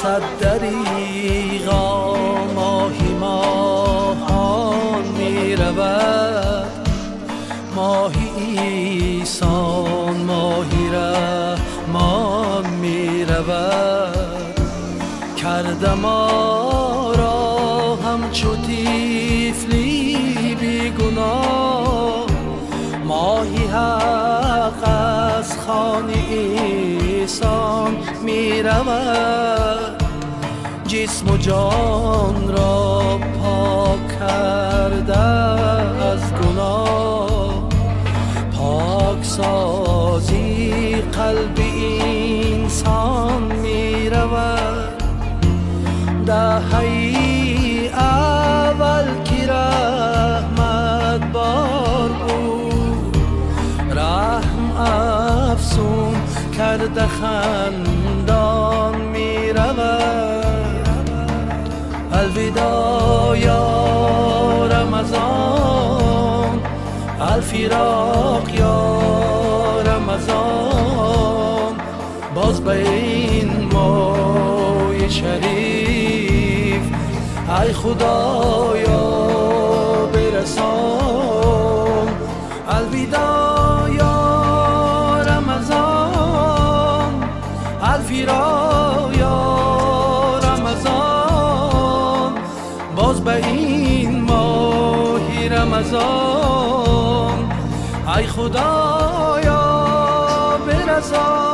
صد دریغا ماهی ماهان می رود، ماهی ایسان ماهی رحمان می رود. کرده ما را همچو طفلی بی گناه، ماهی حق از خوان ایسان می رود. جسم و جان را پاک کرده از گناه، پاک سازی قلب انسان می رود. دهی اول که رحمت بار بود، رحم افسون کرده خندان می رود. الوداع یا رمضان، الفراق یا رمضان، باز به این ماه شریف ای خدایا برسان. الوداع یا رمضان، الفراق یا رمضان، باز به این ماه رمضان ای خدایا برسان.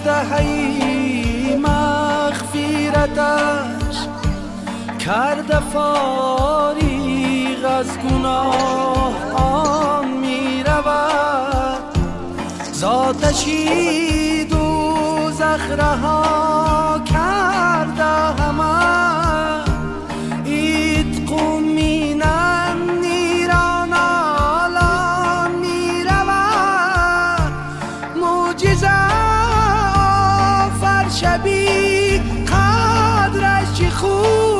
دهی مغفرتش کرده فارغ از گناه آن می رود. ذاتشی دوزخ رها کرده همه، عتق و مینن نیران آلان می رود. معجزه شبی قدرش چی خوب